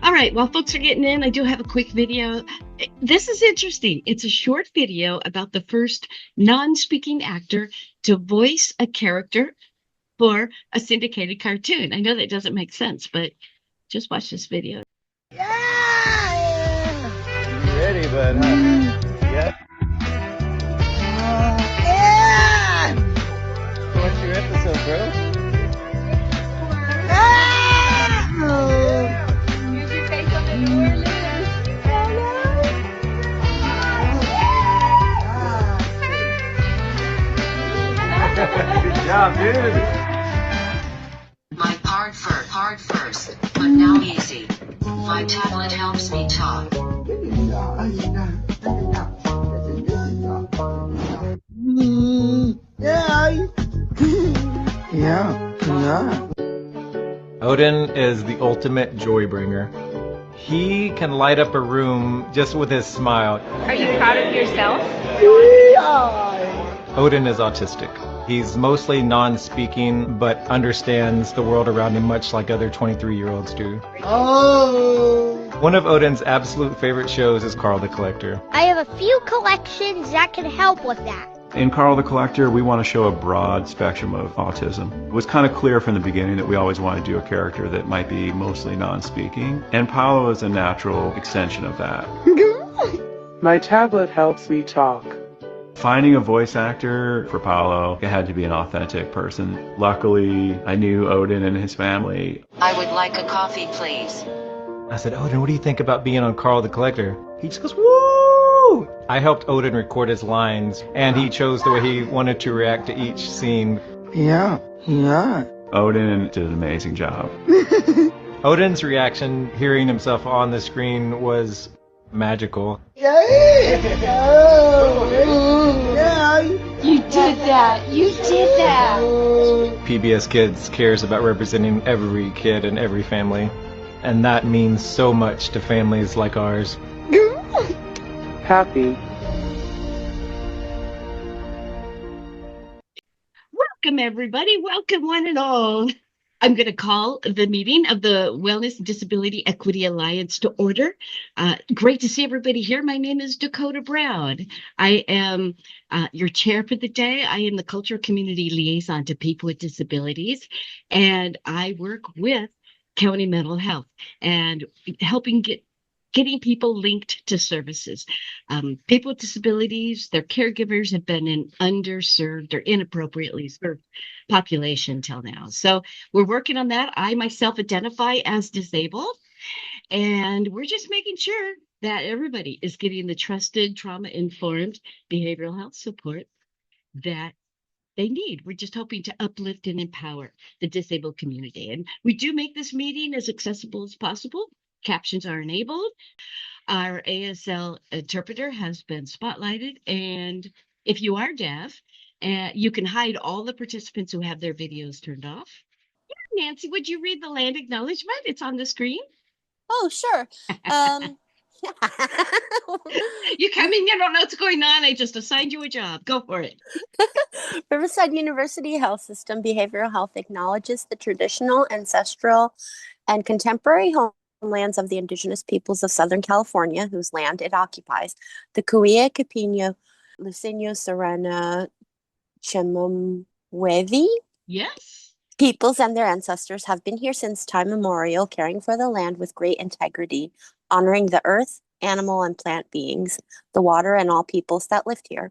All right, while folks are getting in, I do have a quick video. This is interesting. It's a short video about the first non-speaking actor to voice a character for a syndicated cartoon. I know that doesn't make sense, but just watch this video. You ready, bud? Huh? Yeah. What's your episode, bro? Use your face on the New Orleans. Good job, dude. My hard first, but now easy. My tablet helps me talk. Yeah. Odin is the ultimate joy bringer. He can light up a room just with his smile. Are you proud of yourself? Odin is autistic. He's mostly non-speaking, but understands the world around him much like other 23-year-olds do. One of Odin's absolute favorite shows is Carl the Collector. I have a few collections that can help with that. In Carl the Collector, we want to show a broad spectrum of autism. It was kind of clear from the beginning that we always want to do a character that might be mostly non-speaking, and Paolo is a natural extension of that. My tablet helps me talk. Finding a voice actor for Paolo, it had to be an authentic person. Luckily, I knew Odin and his family. I would like a coffee, please. I said, Odin, what do you think about being on Carl the Collector? He just goes, woo! I helped Odin record his lines, and he chose the way he wanted to react to each scene. Yeah. Odin did an amazing job. Odin's reaction, hearing himself on the screen, was magical. You did that. You did that. PBS Kids cares about representing every kid and every family, and that means so much to families like ours. Happy. Welcome, everybody. Welcome, one and all. I'm going to call the meeting of the Wellness and Disability Equity Alliance to order. Great to see everybody here. My name is Dakota Brown. I am your chair for the day. I am the Cultural Community Liaison to People with Disabilities, and I work with County Mental Health and helping getting people linked to services. People with disabilities, their caregivers have been an underserved or inappropriately served population till now. So we're working on that. I myself identify as disabled, and we're just making sure that everybody is getting the trusted, trauma-informed behavioral health support that they need. We're just hoping to uplift and empower the disabled community. And we do make this meeting as accessible as possible. Captions are enabled. Our ASL interpreter has been spotlighted. And if you are deaf, you can hide all the participants who have their videos turned off. Yeah, Nancy, would you read the land acknowledgement? It's on the screen. Oh, sure. You come in, you don't know what's going on. I just assigned you a job. Go for it. Riverside University Health System Behavioral Health acknowledges the traditional, ancestral, and contemporary homelands of the indigenous peoples of Southern California, whose land it occupies. The Kuia, Capino, Luceño, Serena, Chemumwevi Yes. peoples and their ancestors have been here since time immemorial, caring for the land with great integrity, honoring the earth, animal, and plant beings, the water, and all peoples that lived here.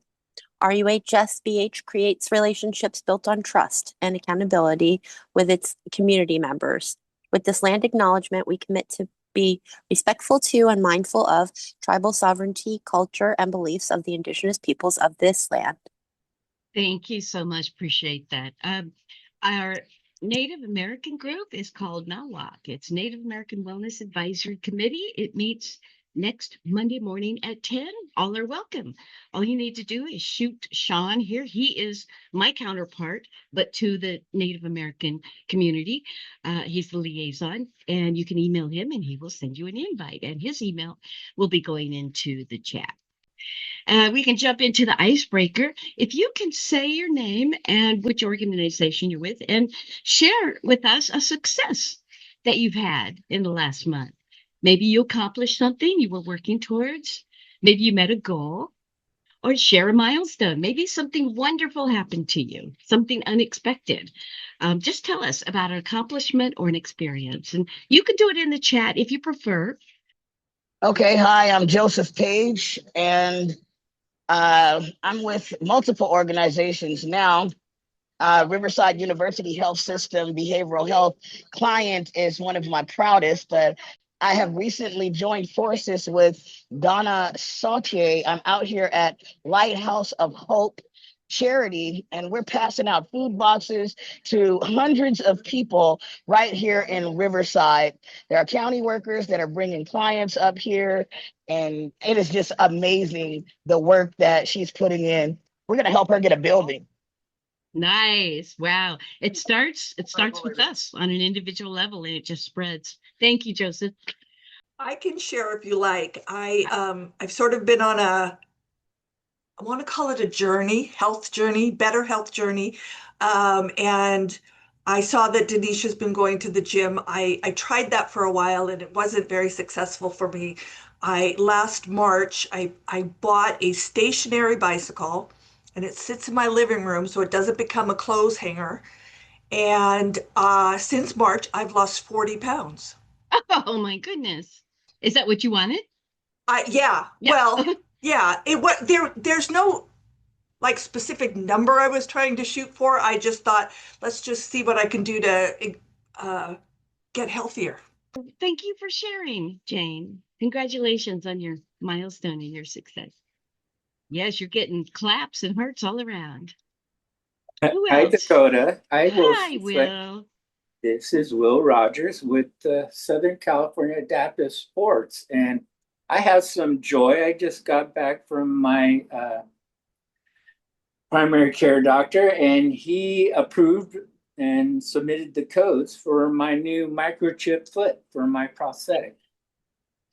RUHSBH creates relationships built on trust and accountability with its community members. With this land acknowledgement, we commit to be respectful to and mindful of tribal sovereignty, culture, and beliefs of the indigenous peoples of this land. Thank you so much. Appreciate that. Our Native American group is called NAWAC. It's Native American Wellness Advisory Committee. It meets next Monday morning at 10. All are welcome. All you need to do is shoot Sean here. He is my counterpart, but to the Native American community. He's the liaison, and you can email him and he will send you an invite, and his email will be going into the chat. We can jump into the icebreaker. If you can say your name and which organization you're with and share with us a success that you've had in the last month. Maybe you accomplished something you were working towards. Maybe you met a goal or share a milestone. Maybe something wonderful happened to you, something unexpected. Just tell us about an accomplishment or an experience. And you can do it in the chat if you prefer. Okay, hi, I'm Joseph Page, and I'm with multiple organizations now. Riverside University Health System behavioral health client is one of my proudest, but I have recently joined forces with Donna Sautier. I'm out here at Lighthouse of Hope charity, and we're passing out food boxes to hundreds of people right here in Riverside. There are county workers that are bringing clients up here, and it is just amazing the work that she's putting in. We're going to help her get a building. Nice. Wow. It starts with us on an individual level and it just spreads. Thank you, Joseph. I can share if you like. I've sort of been on I want to call it a journey, health journey, better health journey. And I saw that Denisha's been going to the gym. I tried that for a while and it wasn't very successful for me. Last March, I bought a stationary bicycle and it sits in my living room so it doesn't become a clothes hanger. And since March, I've lost 40 pounds. Oh my goodness. Is that what you wanted? Yeah. Well, yeah. There's no like specific number I was trying to shoot for. I just thought, let's just see what I can do to get healthier. Thank you for sharing, Jane. Congratulations on your milestone and your success. Yes, you're getting claps and hearts all around. Who Hi, else? Dakota. Hi, Will. This is Will Rogers with Southern California Adaptive Sports, and I have some joy. I just got back from my primary care doctor, and he approved and submitted the codes for my new microchip foot for my prosthetic.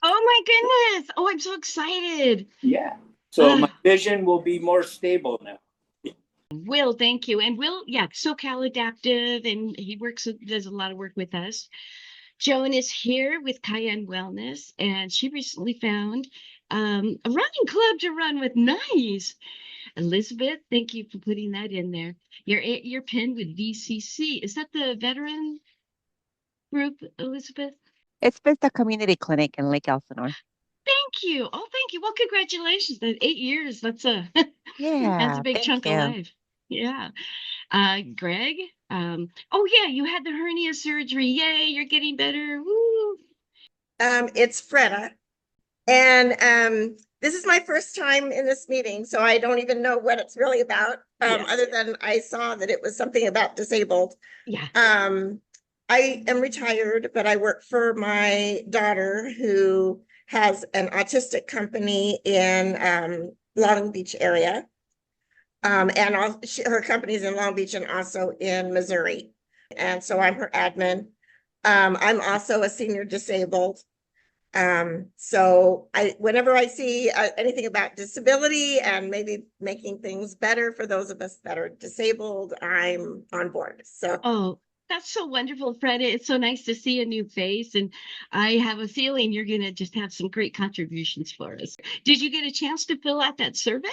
Oh my goodness. Oh, I'm so excited. Yeah. So my vision will be more stable now. Will, thank you. And Will, yeah, SoCal Adaptive, and he does a lot of work with us. Joan is here with Cayenne Wellness, and she recently found a running club to run with. Nice. Elizabeth, thank you for putting that in there. Your pin with VCC. Is that the veteran group, Elizabeth? It's Vista Community Clinic in Lake Elsinore. Thank you. Oh, thank you. Well, congratulations. That 8 years. That's a that's a big chunk of life. Yeah. Greg. Oh yeah, you had the hernia surgery. Yay, you're getting better. Woo. It's Freda. And this is my first time in this meeting, so I don't even know what it's really about. Other than I saw that it was something about disabled. Yeah. I am retired, but I work for my daughter who has an autistic company in Long Beach area. And her company's in Long Beach and also in Missouri. And so I'm her admin. I'm also a senior disabled. So whenever I see anything about disability and maybe making things better for those of us that are disabled, I'm on board. So. Oh, that's so wonderful, Freda. It's so nice to see a new face. And I have a feeling you're going to just have some great contributions for us. Did you get a chance to fill out that survey?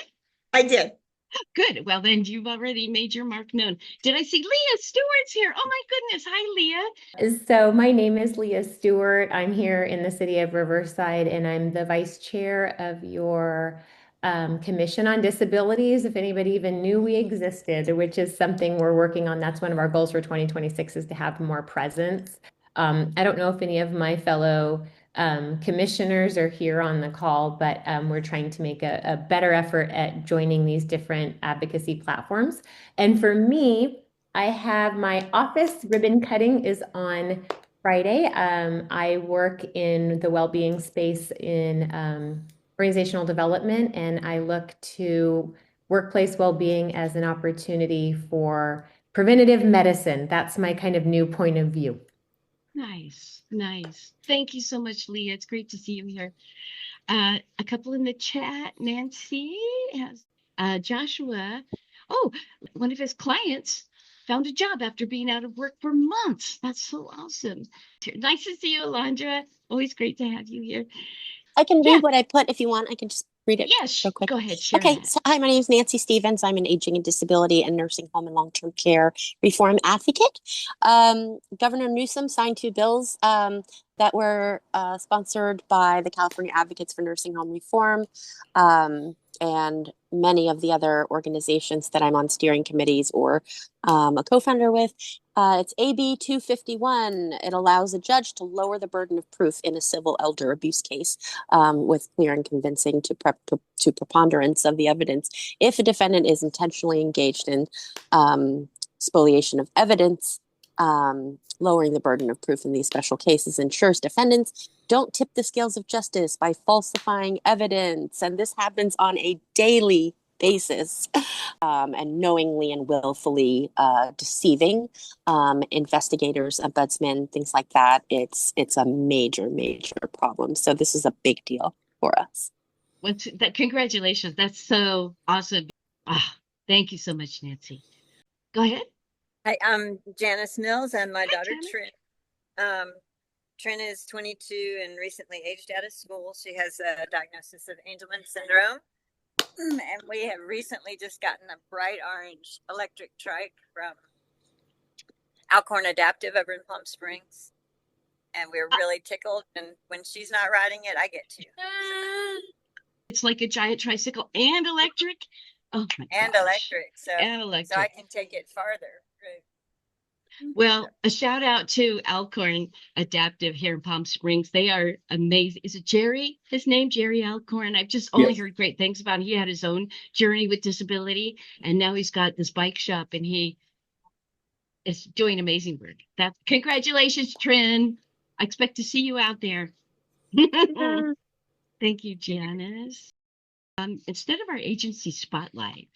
I did. Good. Well, then you've already made your mark known. Did I see Leah Stewart's here? Oh my goodness. Hi, Leah. So my name is Leah Stewart. I'm here in the city of Riverside, and I'm the vice chair of your Commission on Disabilities, if anybody even knew we existed, which is something we're working on. That's one of our goals for 2026 is to have more presence. I don't know if any of my fellow commissioners are here on the call, but we're trying to make a better effort at joining these different advocacy platforms. And for me, I have my office ribbon cutting is on Friday. I work in the well-being space in organizational development, and I look to workplace well-being as an opportunity for preventative medicine. That's my kind of new point of view. Nice, nice. Thank you so much, Leah. It's great to see you here. A couple in the chat. Nancy has Joshua. Oh, one of his clients found a job after being out of work for months. That's so awesome. Nice to see you, Alondra. Always great to have you here. I can read what I put if you want. I can just read it Yes, real quick. go ahead, share Okay, that. so hi, my name is Nancy Stevens. I'm an aging and disability and nursing home and long-term care reform advocate. Governor Newsom signed 2 bills that were sponsored by the California Advocates for Nursing Home Reform and many of the other organizations that I'm on steering committees or a co-founder with. It's AB 251. It allows a judge to lower the burden of proof in a civil elder abuse case with clear and convincing to preponderance of the evidence if a defendant is intentionally engaged in spoliation of evidence. Lowering the burden of proof in these special cases ensures defendants don't tip the scales of justice by falsifying evidence. And this happens on a daily basis and knowingly and willfully deceiving investigators, ombudsmen, things like that. It's a major problem. So this is a big deal for us. Congratulations. That's so awesome. Thank you so much, Nancy. Go ahead. Hi, I'm Janice Mills and my daughter Janice. Trin. Trin is 22 and recently aged out of school. She has a diagnosis of Angelman syndrome. And we have recently just gotten a bright orange electric trike from Alcorn Adaptive over in Palm Springs. And we're really tickled. And when she's not riding it, I get to. It's like a giant tricycle and electric. Oh my and gosh. Electric. So I can take it farther. Well, a shout out to Alcorn Adaptive here in Palm Springs. They are amazing. Is it Jerry? His name, Jerry Alcorn. I've just only heard great things about him. He had his own journey with disability, and now he's got this bike shop, and he is doing amazing work. Congratulations, Trin. I expect to see you out there. Thank you, Janice. Instead of our agency spotlight,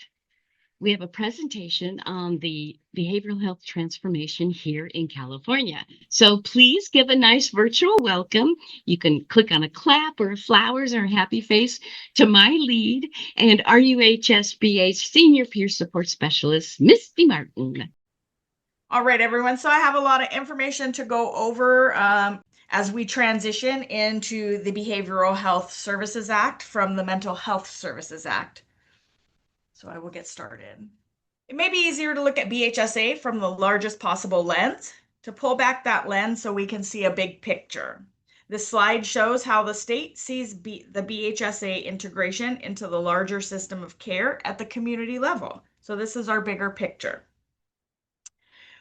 we have a presentation on the behavioral health transformation here in California. So please give a nice virtual welcome. You can click on a clap or flowers or a happy face to my lead and RUHSBA's Senior Peer Support Specialist, Misty Martin. All right, everyone. So I have a lot of information to go over as we transition into the Behavioral Health Services Act from the Mental Health Services Act. So I will get started. It may be easier to look at BHSA from the largest possible lens, to pull back that lens so we can see a big picture. This slide shows how the state sees the BHSA integration into the larger system of care at the community level. So this is our bigger picture.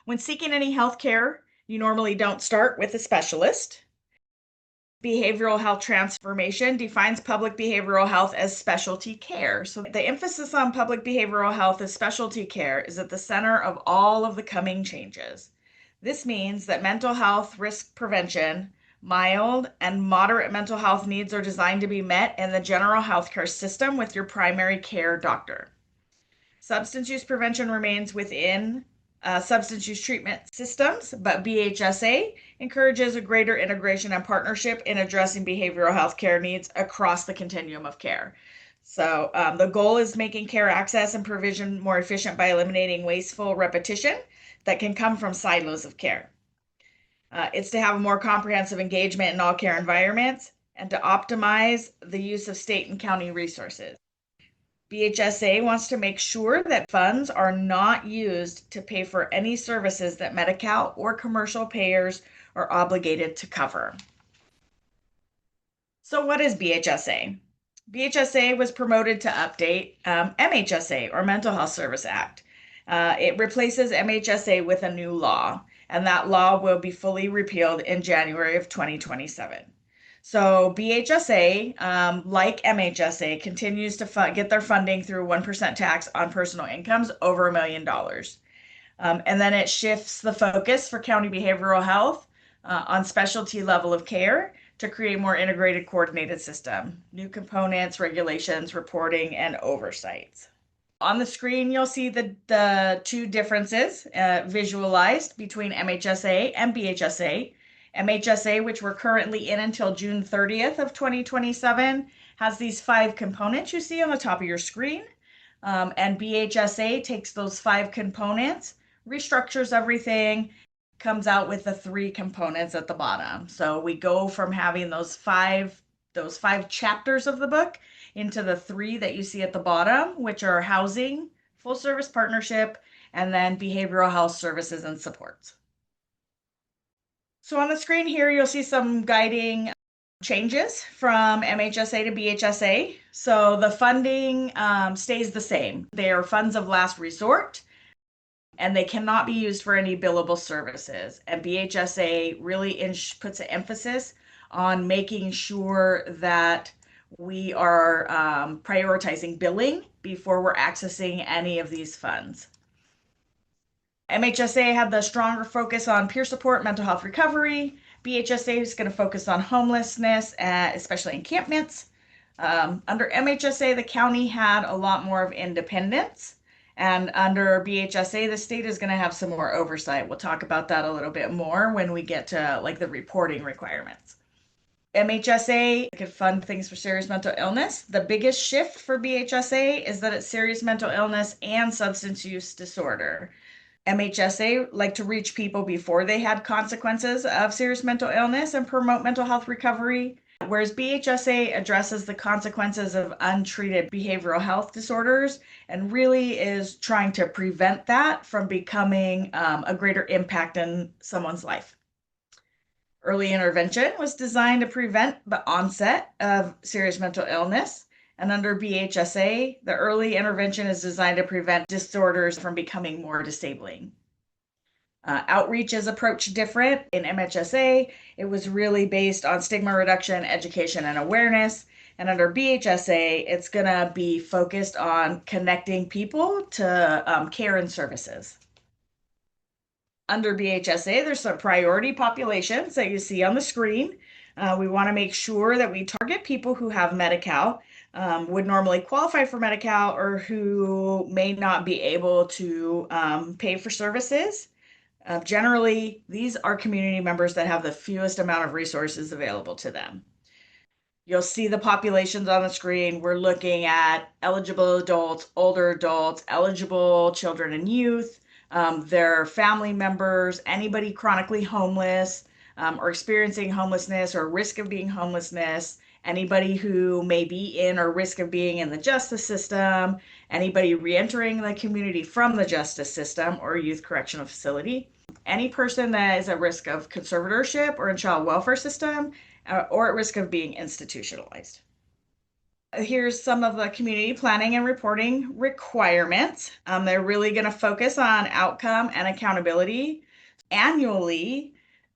When seeking any health care, you normally don't start with a specialist. Behavioral health transformation defines public behavioral health as specialty care. So the emphasis on public behavioral health as specialty care is at the center of all of the coming changes. This means that mental health risk prevention, mild and moderate mental health needs are designed to be met in the general healthcare system with your primary care doctor. Substance use prevention remains within substance use treatment systems, but BHSA encourages a greater integration and partnership in addressing behavioral health care needs across the continuum of care. So the goal is making care access and provision more efficient by eliminating wasteful repetition that can come from silos of care. It's to have a more comprehensive engagement in all care environments and to optimize the use of state and county resources. BHSA wants to make sure that funds are not used to pay for any services that Medi-Cal or commercial payers are obligated to cover. So what is BHSA? BHSA was promoted to update MHSA, or Mental Health Service Act. It replaces MHSA with a new law, and that law will be fully repealed in January of 2027. So BHSA, like MHSA, continues to get their funding through 1% tax on personal incomes over $1 million. And then it shifts the focus for county behavioral health on specialty level of care to create a more integrated, coordinated system, new components, regulations, reporting, and oversights. On the screen, you'll see the two differences visualized between MHSA and BHSA. MHSA, which we're currently in until June 30th of 2027, has these 5 components you see on the top of your screen. And BHSA takes those 5 components, restructures everything, comes out with the 3 components at the bottom. So we go from having those five chapters of the book into the 3 that you see at the bottom, which are housing, full service partnership, and then behavioral health services and supports. So on the screen here, you'll see some guiding changes from MHSA to BHSA. So the funding stays the same. They are funds of last resort, and they cannot be used for any billable services. And BHSA really puts an emphasis on making sure that we are prioritizing billing before we're accessing any of these funds. MHSA had the stronger focus on peer support, mental health recovery. BHSA is going to focus on homelessness, especially encampments. Under MHSA, the county had a lot more of independence. And under BHSA, the state is going to have some more oversight. We'll talk about that a little bit more when we get to like the reporting requirements. MHSA could fund things for serious mental illness. The biggest shift for BHSA is that it's serious mental illness and substance use disorder. MHSA like to reach people before they had consequences of serious mental illness and promote mental health recovery, whereas BHSA addresses the consequences of untreated behavioral health disorders and really is trying to prevent that from becoming a greater impact in someone's life. Early intervention was designed to prevent the onset of serious mental illness. And under BHSA, the early intervention is designed to prevent disorders from becoming more disabling. Outreach is approached different. In MHSA, it was really based on stigma reduction, education, and awareness. And under BHSA, it's going to be focused on connecting people to care and services. Under BHSA, there's some priority populations that you see on the screen. We want to make sure that we target people who have Medi-Cal, would normally qualify for Medi-Cal, or who may not be able to pay for services. Generally, these are community members that have the fewest amount of resources available to them. You'll see the populations on the screen. We're looking at eligible adults, older adults, eligible children and youth, their family members, anybody chronically homeless, or experiencing homelessness or risk of being homelessness, anybody who may be in or risk of being in the justice system, anybody reentering the community from the justice system or youth correctional facility, any person that is at risk of conservatorship or in child welfare system, or at risk of being institutionalized. Here's some of the community planning and reporting requirements. They're really going to focus on outcome and accountability. Annually,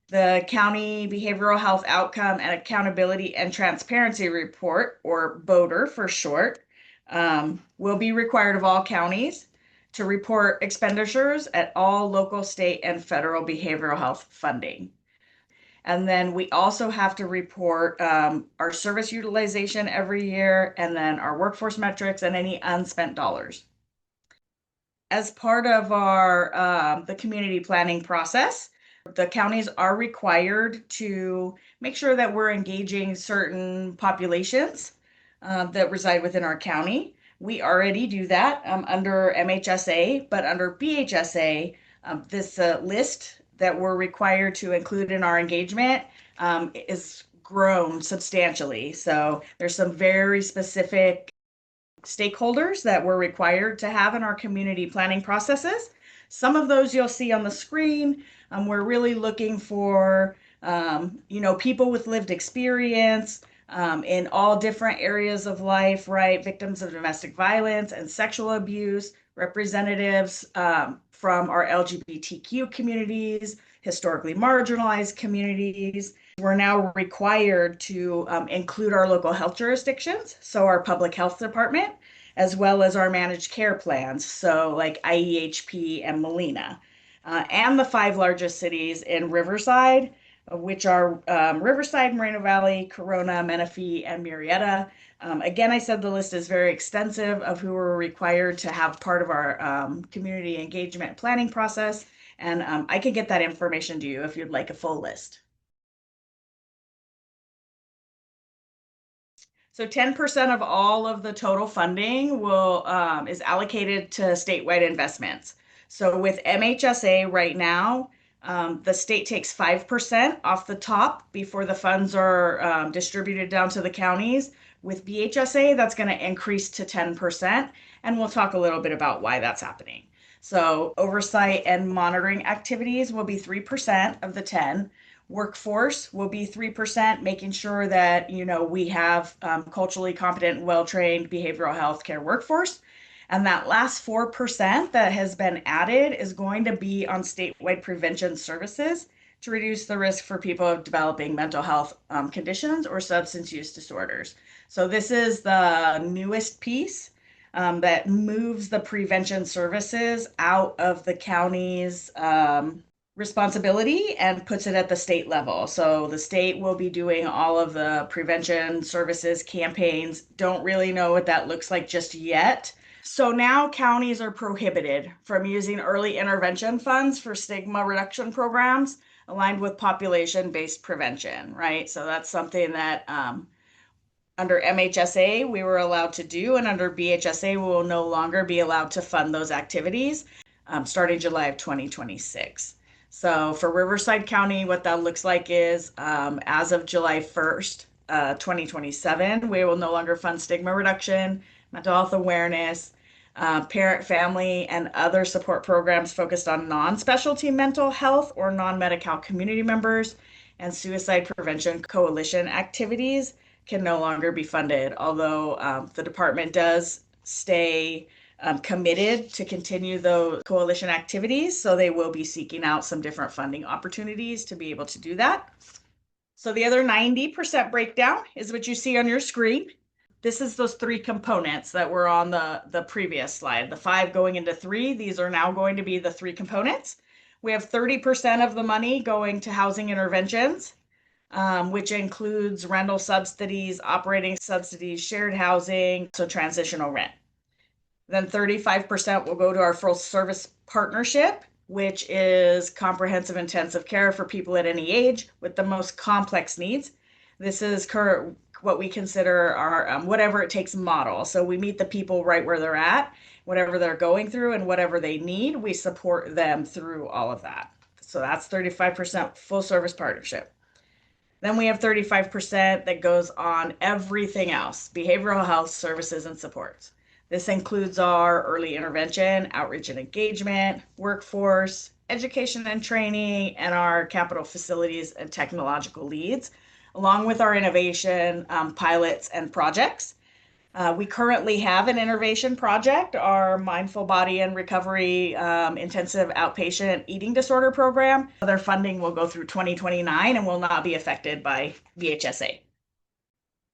the County Behavioral Health Outcome and Accountability and Transparency Report, or BODR for short, will be required of all counties to report expenditures at all local, state, and federal behavioral health funding. And then we also have to report our service utilization every year, and then our workforce metrics and any unspent dollars. As part of our the community planning process, the counties are required to make sure that we're engaging certain populations that reside within our county. We already do that under MHSA, but under BHSA, this list that we're required to include in our engagement is grown substantially. So there's some very specific stakeholders that we're required to have in our community planning processes. Some of those you'll see on the screen. We're really looking for, people with lived experience in all different areas of life, right? Victims of domestic violence and sexual abuse, representatives from our LGBTQ communities, historically marginalized communities. We're now required to include our local health jurisdictions, so our public health department, as well as our managed care plans, so like IEHP and Molina, and the 5 largest cities in Riverside, which are Riverside, Moreno Valley, Corona, Menifee, and Murrieta. Again, I said the list is very extensive of who are required to have part of our community engagement planning process, and I can get that information to you if you'd like a full list. So 10% of all of the total funding is allocated to statewide investments. So with MHSA right now, the state takes 5% off the top before the funds are distributed down to the counties. With BHSA, that's going to increase to 10%, and we'll talk a little bit about why that's happening. So oversight and monitoring activities will be 3% of the 10. Workforce will be 3%, making sure that we have culturally competent, well-trained behavioral health care workforce. And that last 4% that has been added is going to be on statewide prevention services to reduce the risk for people of developing mental health conditions or substance use disorders. So this is the newest piece that moves the prevention services out of the county's responsibility and puts it at the state level. So the state will be doing all of the prevention services campaigns. Don't really know what that looks like just yet. So now counties are prohibited from using early intervention funds for stigma reduction programs aligned with population-based prevention, right? So that's something that under MHSA we were allowed to do, and under BHSA we will no longer be allowed to fund those activities starting July of 2026. So for Riverside County, what that looks like is as of July 1st, 2027, we will no longer fund stigma reduction, mental health awareness, parent, family, and other support programs focused on non-specialty mental health or non-Medi-Cal community members, and suicide prevention coalition activities can no longer be funded, although the department does stay committed to continue those coalition activities. So they will be seeking out some different funding opportunities to be able to do that. So the other 90% breakdown is what you see on your screen. This is those three components that were on the previous slide, the 5 going into 3. These are now going to be the 3 components. We have 30% of the money going to housing interventions, which includes rental subsidies, operating subsidies, shared housing, so transitional rent. Then 35% will go to our full service partnership, which is comprehensive intensive care for people at any age with the most complex needs. This is what we consider our whatever it takes model. So we meet the people right where they're at, whatever they're going through and whatever they need, we support them through all of that. So that's 35% full service partnership. Then we have 35% that goes on everything else, behavioral health services and supports. This includes our early intervention, outreach and engagement, workforce, education and training, and our capital facilities and technological leads, along with our innovation pilots and projects. We currently have an innovation project, our Mindful Body and Recovery Intensive Outpatient Eating Disorder Program. Their funding will go through 2029 and will not be affected by BHSA.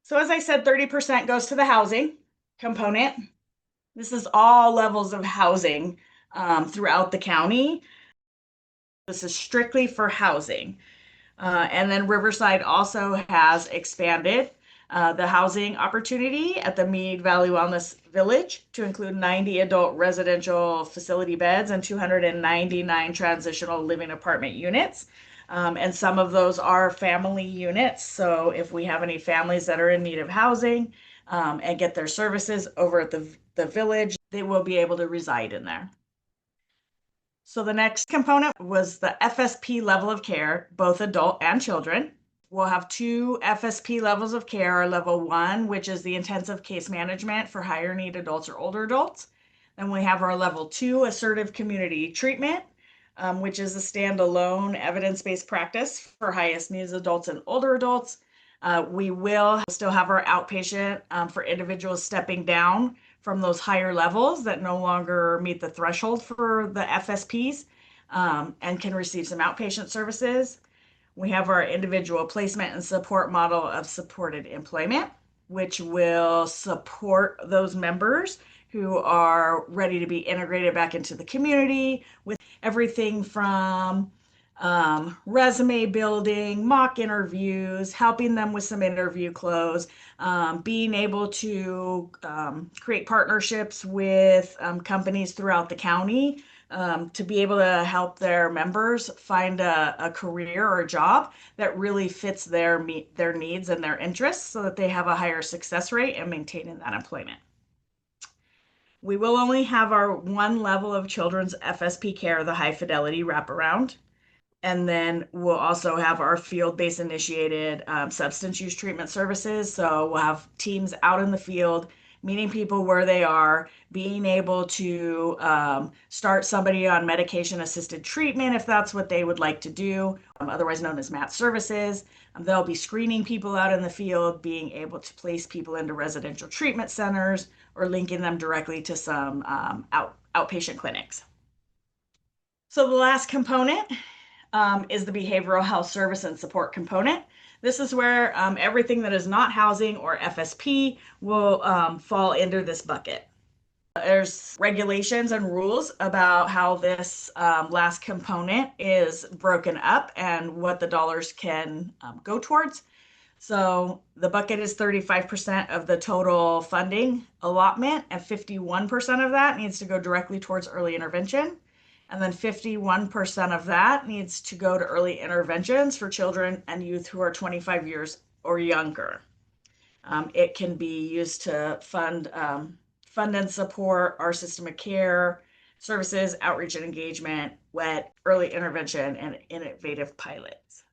So as I said, 30% goes to the housing component. This is all levels of housing throughout the county. This is strictly for housing. And then Riverside also has expanded the housing opportunity at the Mead Valley Wellness Village to include 90 adult residential facility beds and 299 transitional living apartment units. And some of those are family units. So if we have any families that are in need of housing and get their services over at the village, they will be able to reside in there. So the next component was the FSP level of care, both adult and children. We'll have 2 FSP levels of care, our level 1, which is the intensive case management for higher need adults or older adults. Then we have our level 2, assertive community treatment, which is a standalone evidence-based practice for highest needs adults and older adults. We will still have our outpatient for individuals stepping down from those higher levels that no longer meet the threshold for the FSPs and can receive some outpatient services. We have our individual placement and support model of supported employment, which will support those members who are ready to be integrated back into the community with everything from resume building, mock interviews, helping them with some interview clothes, being able to create partnerships with companies throughout the county to be able to help their members find a career or a job that really fits their needs and their interests so that they have a higher success rate and maintaining that employment. We will only have our one level of children's FSP care, the high fidelity wraparound. And then we'll also have our field-based initiated substance use treatment services. So we'll have teams out in the field, meeting people where they are, being able to start somebody on medication-assisted treatment if that's what they would like to do, otherwise known as MAT services. They'll be screening people out in the field, being able to place people into residential treatment centers or linking them directly to some outpatient clinics. So the last component is the behavioral health service and support component. This is where everything that is not housing or FSP will fall into this bucket. There's regulations and rules about how this last component is broken up and what the dollars can go towards. So the bucket is 35% of the total funding allotment, and 51% of that needs to go directly towards early intervention. And then 51% of that needs to go to early interventions for children and youth who are 25 years or younger. It can be used to fund and support our system of care, services, outreach and engagement, WET, early intervention, and innovative pilots.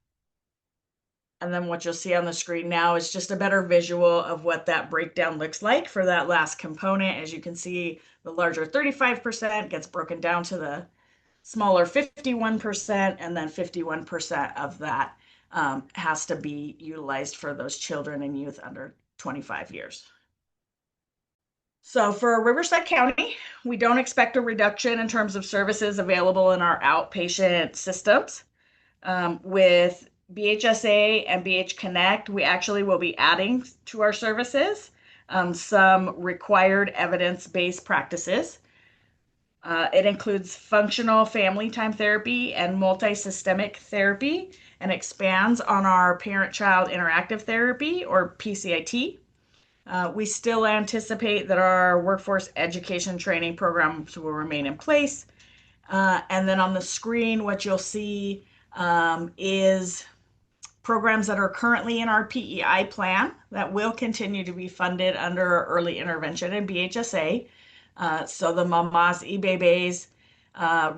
And then what you'll see on the screen now is just a better visual of what that breakdown looks like for that last component. As you can see, the larger 35% gets broken down to the smaller 51%, and then 51% of that has to be utilized for those children and youth under 25 years. So for Riverside County, we don't expect a reduction in terms of services available in our outpatient systems. With BHSA and BH Connect, we actually will be adding to our services some required evidence-based practices. It includes functional family time therapy and multi-systemic therapy and expands on our parent-child interactive therapy, or PCIT. We still anticipate that our workforce education training programs will remain in place. And then on the screen, what you'll see is programs that are currently in our PEI plan that will continue to be funded under early intervention and BHSA. So the Mamas y Bebés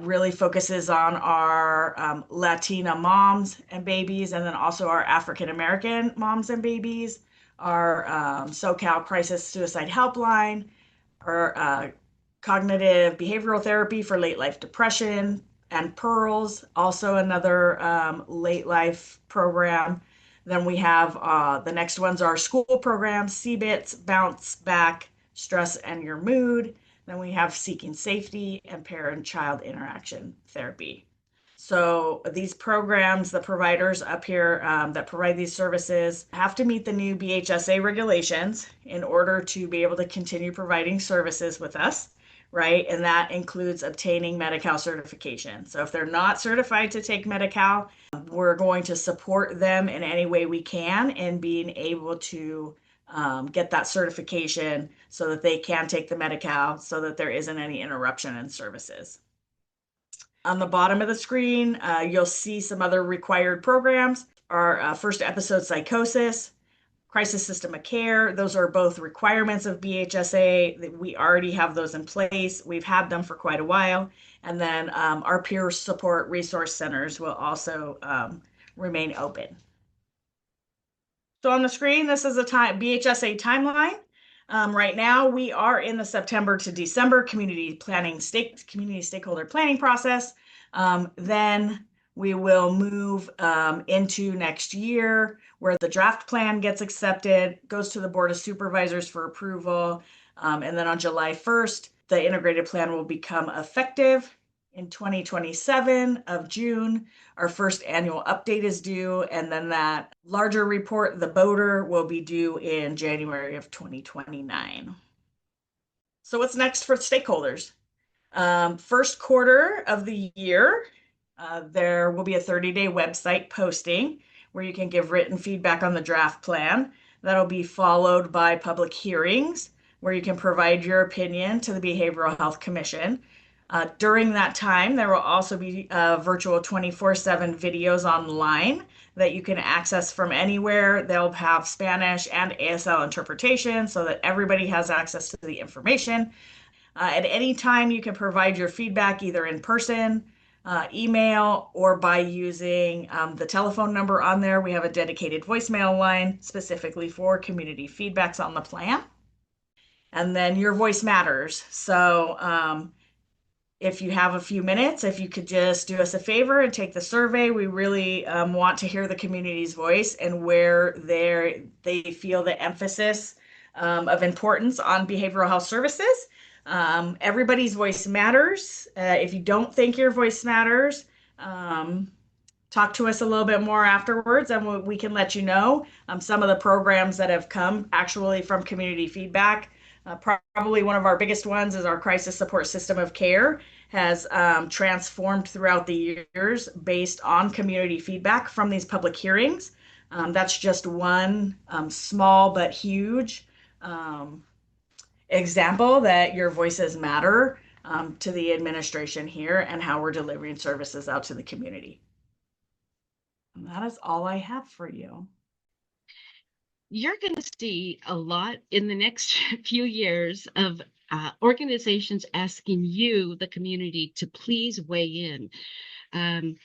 really focuses on our Latina moms and babies, and then also our African American moms and babies, our SoCal Crisis Suicide Helpline, our cognitive behavioral therapy for late life depression, and Pearls, also another late life program. Then we have the next ones are school programs, CBITS, Bounce Back, Stress and Your Mood. Then we have Seeking Safety and Parent-Child Interaction Therapy. So these programs, the providers up here that provide these services have to meet the new BHSA regulations in order to be able to continue providing services with us, right? And that includes obtaining Medi-Cal certification. So if they're not certified to take Medi-Cal, we're going to support them in any way we can in being able to get that certification so that they can take the Medi-Cal so that there isn't any interruption in services. On the bottom of the screen, you'll see some other required programs. Our first episode, psychosis, crisis system of care. Those are both requirements of BHSA. We already have those in place. We've had them for quite a while. And then our peer support resource centers will also remain open. So on the screen, this is a BHSA timeline. Right now, we are in the September to December community stakeholder planning process. Then we will move into next year, where the draft plan gets accepted, goes to the Board of Supervisors for approval, and then on July 1st, the integrated plan will become effective. In 2027 of June, our first annual update is due, and then that larger report, the BODER, will be due in January of 2029. So what's next for stakeholders? First quarter of the year, there will be a 30-day website posting where you can give written feedback on the draft plan. That'll be followed by public hearings where you can provide your opinion to the Behavioral Health Commission. During that time, there will also be virtual 24/7 videos online that you can access from anywhere. They'll have Spanish and ASL interpretation so that everybody has access to the information. At any time, you can provide your feedback either in person, email, or by using the telephone number on there. We have a dedicated voicemail line specifically for community feedbacks on the plan. And then your voice matters. So if you have a few minutes, if you could just do us a favor and take the survey, we really want to hear the community's voice and where they feel the emphasis of importance on behavioral health services. Everybody's voice matters. If you don't think your voice matters, talk to us a little bit more afterwards and we can let you know some of the programs that have come actually from community feedback. Probably one of our biggest ones is our crisis support system of care has transformed throughout the years based on community feedback from these public hearings. That's just one small but huge example that your voices matter to the administration here and how we're delivering services out to the community. And that is all I have for you. You're going to see a lot in the next few years of organizations asking you, the community, to please weigh in.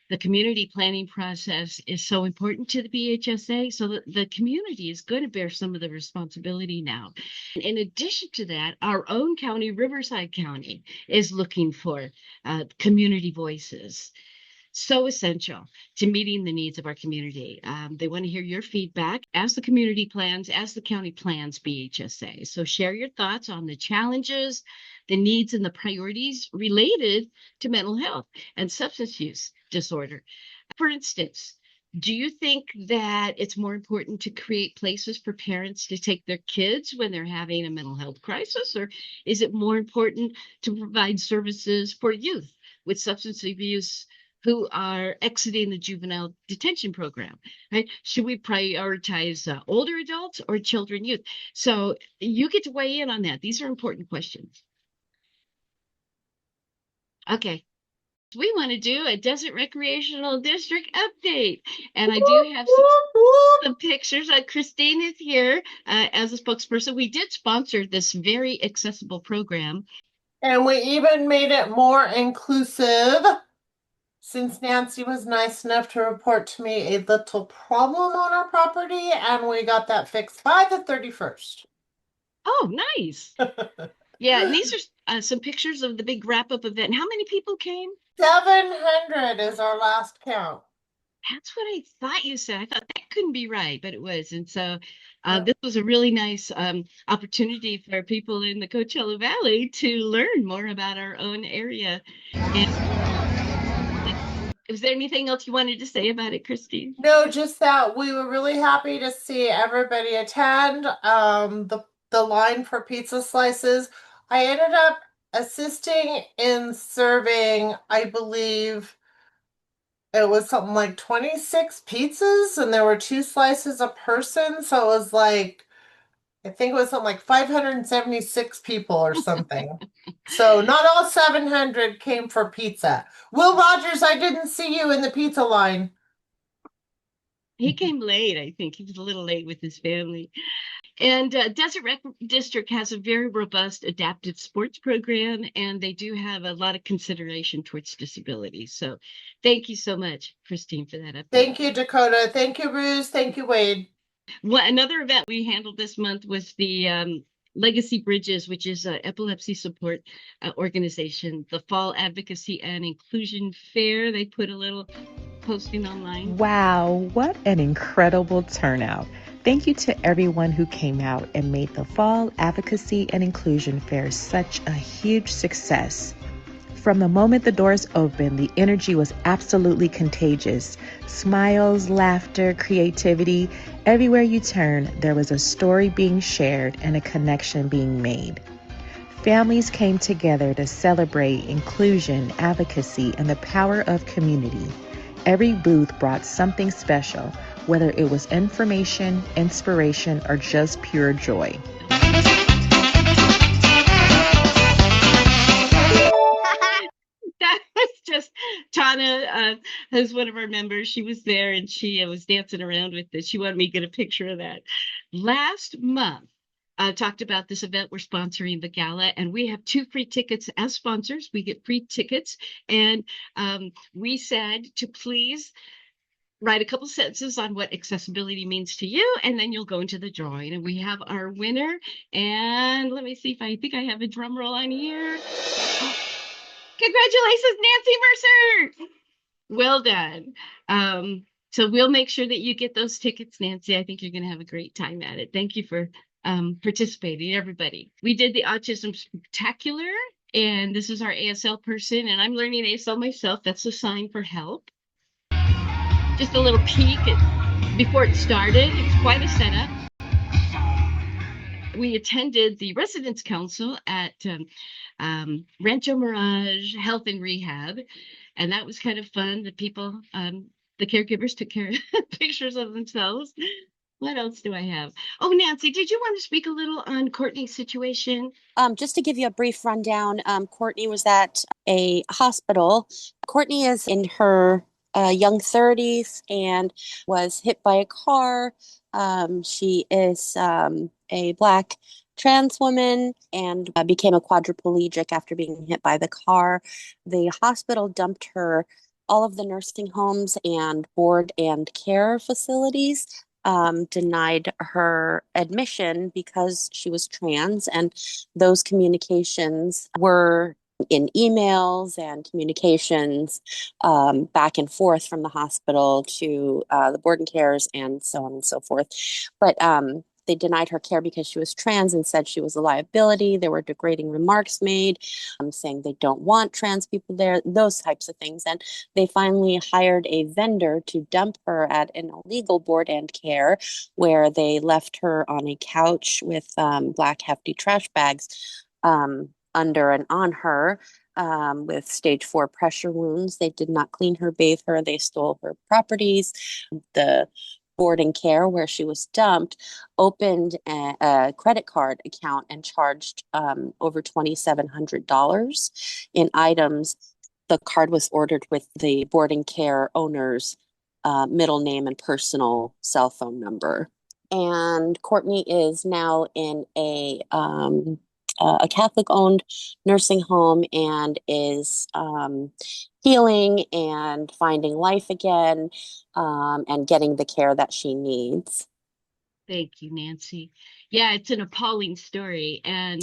The community planning process is so important to the BHSA, so that the community is going to bear some of the responsibility now. In addition to that, our own county, Riverside County, is looking for community voices. So essential to meeting the needs of our community. They want to hear your feedback as the community plans, as the county plans BHSA. So share your thoughts on the challenges, the needs, and the priorities related to mental health and substance use disorder. For instance, do you think that it's more important to create places for parents to take their kids when they're having a mental health crisis, or is it more important to provide services for youth with substance abuse who are exiting the juvenile detention program, right? Should we prioritize older adults or children, youth? So you get to weigh in on that. These are important questions. Okay. We want to do a Desert Recreational District update. And I do have some pictures. Christine is here as a spokesperson. We did sponsor this very accessible program. And we even made it more inclusive, since Nancy was nice enough to report to me a little problem on our property, and we got that fixed by the 31st. Oh, nice. Yeah, and these are some pictures of the big wrap-up event. How many people came? 700 is our last count. That's what I thought you said. I thought that couldn't be right, but it was. And so this was a really nice opportunity for people in the Coachella Valley to learn more about our own area. And is there anything else you wanted to say about it, Christine? No, just that we were really happy to see everybody attend. The line for pizza slices. I ended up assisting in serving, I believe it was something like 26 pizzas, and there were 2 slices a person. So it was like, I think it was something like 576 people or something. So not all 700 came for pizza. Will Rogers, I didn't see you in the pizza line. He came late, I think. He was a little late with his family. And Desert Rec District has a very robust adaptive sports program, and they do have a lot of consideration towards disability. So thank you so much, Christine, for that update. Thank you, Dakota. Thank you, Bruce. Thank you, Wade. Well, another event we handled this month was the Legacy Bridges, which is an epilepsy support organization. The Fall Advocacy and Inclusion Fair, they put a little posting online. Wow, what an incredible turnout. Thank you to everyone who came out and made the Fall Advocacy and Inclusion Fair such a huge success. From the moment the doors opened, the energy was absolutely contagious. Smiles, laughter, creativity. Everywhere you turn, there was a story being shared and a connection being made. Families came together to celebrate inclusion, advocacy, and the power of community. Every booth brought something special, whether it was information, inspiration, or just pure joy. That was just Tana, who's one of our members. She was there and she was dancing around with it. She wanted me to get a picture of that. Last month, talked about this event. We're sponsoring the gala, and we have 2 free tickets as sponsors. We get free tickets, and we said to please write a couple sentences on what accessibility means to you, and then you'll go into the drawing. And we have our winner. And let me see if I think I have a drum roll on here. Congratulations, Nancy Mercer! Well done. So we'll make sure that you get those tickets, Nancy. I think you're going to have a great time at it. Thank you for participating, everybody. We did the Autism Spectacular, and this is our ASL person, and I'm learning ASL myself. That's a sign for help. Just a little peek before it started. It's quite a setup. We attended the Residence Council at Rancho Mirage Health and Rehab, and that was kind of fun. The people, the caregivers took pictures of themselves. What else do I have? Oh, Nancy, did you want to speak a little on Courtney's situation? Just to give you a brief rundown, Courtney was at a hospital. Courtney is in her young 30s and was hit by a car. She is a Black trans woman and became a quadriplegic after being hit by the car. The hospital dumped her all of the nursing homes and board and care facilities. Denied her admission because she was trans, and those communications were in emails and communications back and forth from the hospital to the board and cares and so on and so forth. But they denied her care because she was trans and said she was a liability. There were degrading remarks made, saying they don't want trans people there, those types of things. And they finally hired a vendor to dump her at an illegal board and care where they left her on a couch with black hefty trash bags under and on her with stage 4 pressure wounds. They did not clean her, bathe her. They stole her properties. The board and care where she was dumped opened a credit card account and charged over $2,700 in items. The card was ordered with the board and care owner's middle name and personal cell phone number. And Courtney is now in a Catholic-owned nursing home and is healing and finding life again and getting the care that she needs. Thank you, Nancy. Yeah, it's an appalling story, and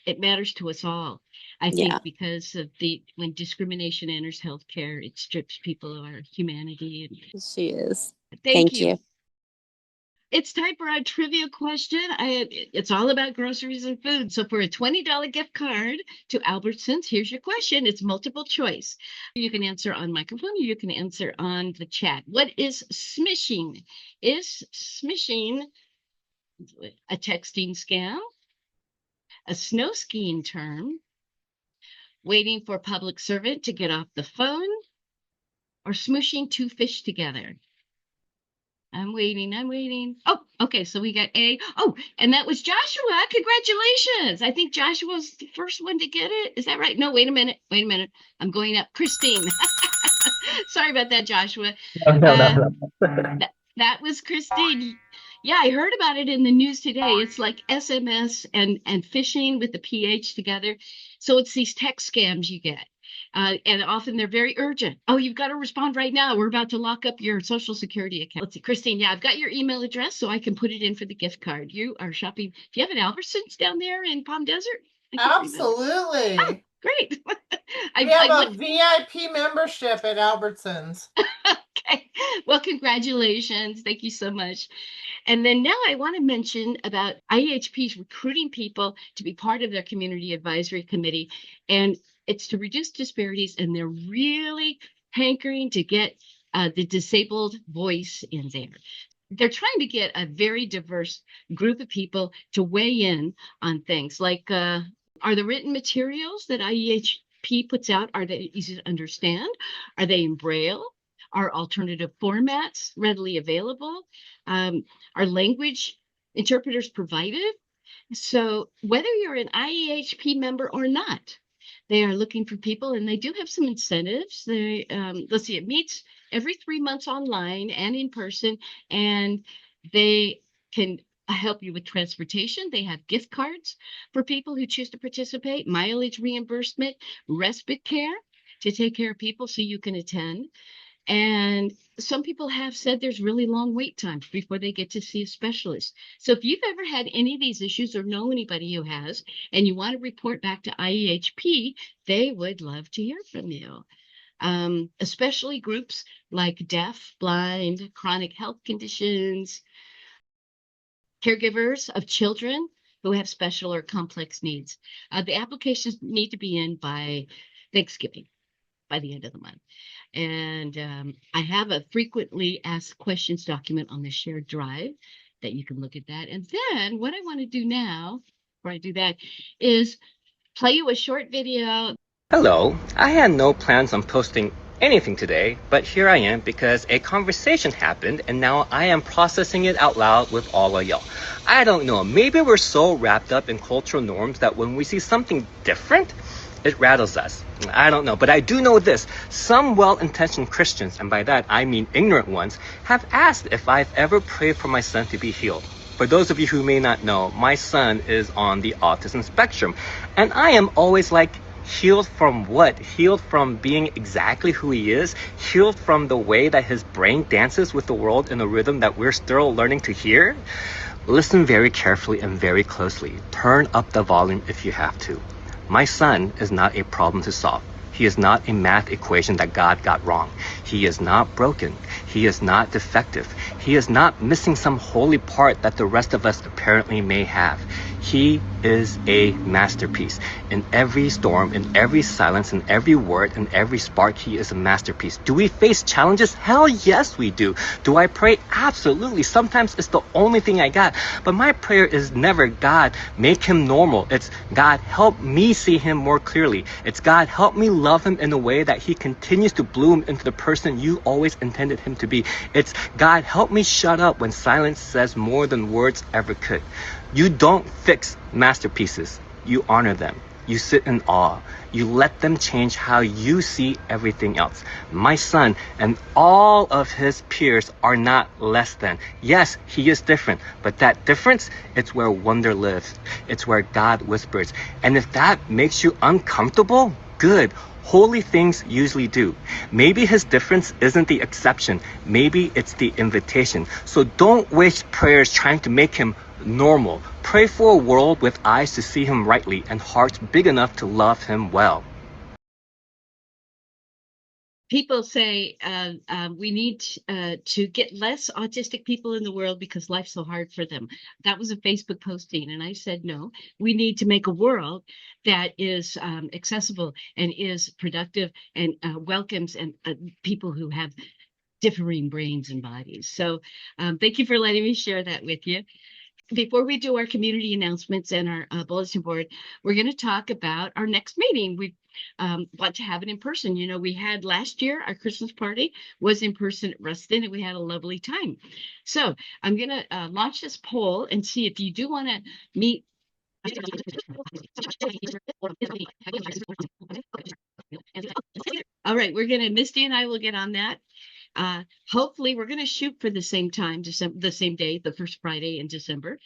it matters to us all. I think because of when discrimination enters healthcare, it strips people of our humanity. And she is. Thank you. It's time for our trivia question. It's all about groceries and food. So for a $20 gift card to Albertsons, here's your question. It's multiple choice. You can answer on microphone or you can answer on the chat. What is smishing? Is smishing a texting scam, a snow skiing term, waiting for a public servant to get off the phone, or smooshing 2 fish together? I'm waiting. Oh, okay. So we got A. Oh, and that was Joshua. Congratulations. I think Joshua was the first one to get it. Is that right? No, wait a minute. I'm going up. Christine. Sorry about that, Joshua. No. That was Christine. Yeah, I heard about it in the news today. It's like SMS and phishing with the PH together. So it's these text scams you get. And often they're very urgent. Oh, you've got to respond right now. We're about to lock up your Social Security account. Let's see, Christine. Yeah, I've got your email address, so I can put it in for the gift card. You are shopping. Do you have an Albertsons down there in Palm Desert? Absolutely. Oh, great. We have a VIP membership at Albertsons. Okay. Well, congratulations. Thank you so much. And then now I want to mention about IEHP's recruiting people to be part of their community advisory committee. And it's to reduce disparities, and they're really hankering to get the disabled voice in there. They're trying to get a very diverse group of people to weigh in on things like, are the written materials that IEHP puts out, are they easy to understand? Are they in Braille? Are alternative formats readily available? Are language interpreters provided? So whether you're an IEHP member or not, they are looking for people, and they do have some incentives. They let's see, it meets every 3 months online and in person, and they can help you with transportation. They have gift cards for people who choose to participate, mileage reimbursement, respite care to take care of people so you can attend. And some people have said there's really long wait times before they get to see a specialist. So if you've ever had any of these issues or know anybody who has, and you want to report back to IEHP, they would love to hear from you. Especially groups like deaf, blind, chronic health conditions, caregivers of children who have special or complex needs. The applications need to be in by Thanksgiving, by the end of the month. And I have a frequently asked questions document on the shared drive that you can look at that. And then what I want to do now, before I do that, is play you a short video. Hello, I had no plans on posting anything today, but here I am because a conversation happened and now I am processing it out loud with all of y'all. I don't know, maybe we're so wrapped up in cultural norms that when we see something different, it rattles us. I don't know, but I do know this. Some well-intentioned Christians, and by that I mean ignorant ones, have asked if I've ever prayed for my son to be healed. For those of you who may not know, my son is on the autism spectrum, and I am always like, healed from what? Healed from being exactly who he is? Healed from the way that his brain dances with the world in a rhythm that we're still learning to hear? Listen very carefully and very closely. Turn up the volume if you have to. My son is not a problem to solve. He is not a math equation that God got wrong. He is not broken. He is not defective. He is not missing some holy part that the rest of us apparently may have. He is a masterpiece. In every storm, in every silence, in every word, in every spark, he is a masterpiece. Do we face challenges? Hell yes, we do. Do I pray? Absolutely. Sometimes it's the only thing I got. But my prayer is never, God, make him normal. It's, God, help me see him more clearly. It's, God, help me love him in a way that he continues to bloom into the person you always intended him to be. It's, God, help me shut up when silence says more than words ever could. You don't fix masterpieces. You honor them. You sit in awe. You let them change how you see everything else. My son and all of his peers are not less than. Yes, he is different, but that difference, it's where wonder lives. It's where God whispers. And if that makes you uncomfortable, good. Holy things usually do. Maybe his difference isn't the exception. Maybe it's the invitation. So don't waste prayers trying to make him normal. Pray for a world with eyes to see him rightly and hearts big enough to love him well. People say we need to get less autistic people in the world because life's so hard for them. That was a Facebook posting, and I said, no, we need to make a world that is accessible and is productive and welcomes and people who have differing brains and bodies. So thank you for letting me share that with you. Before we do our community announcements and our bulletin board, we're going to talk about our next meeting. We want to have it in person. You know, we had last year, our Christmas party was in person at Ruston, and we had a lovely time. So I'm going to launch this poll and see if you do want to meet. All right, we're going to, Misty and I will get on that. Hopefully we're going to shoot for the same time, the same day, the first Friday in December.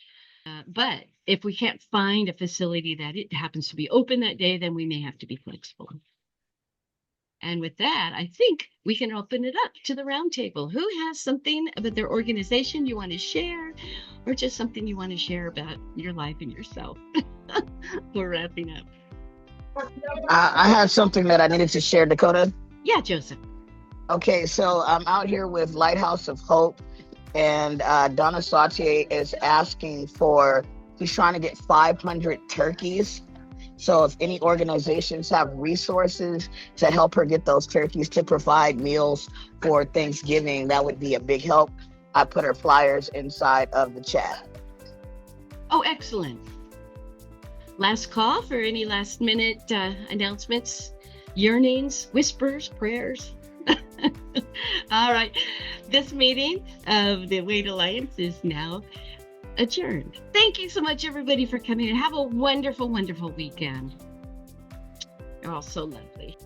But if we can't find a facility that it happens to be open that day, then we may have to be flexible. And with that, I think we can open it up to the roundtable. Who has something about their organization you want to share, or just something you want to share about your life and yourself? We're wrapping up. I have something that I needed to share, Dakota. Yeah, Joseph. Okay, so I'm out here with Lighthouse of Hope, and Donna Sautier is asking for, he's trying to get 500 turkeys. So if any organizations have resources to help her get those turkeys to provide meals for Thanksgiving, that would be a big help. I put her flyers inside of the chat. Oh, excellent. Last call for any last minute announcements, yearnings, whispers, prayers. All right. This meeting of the Wade Alliance is now adjourned. Thank you so much, everybody, for coming, and have a wonderful, wonderful weekend. You're all so lovely.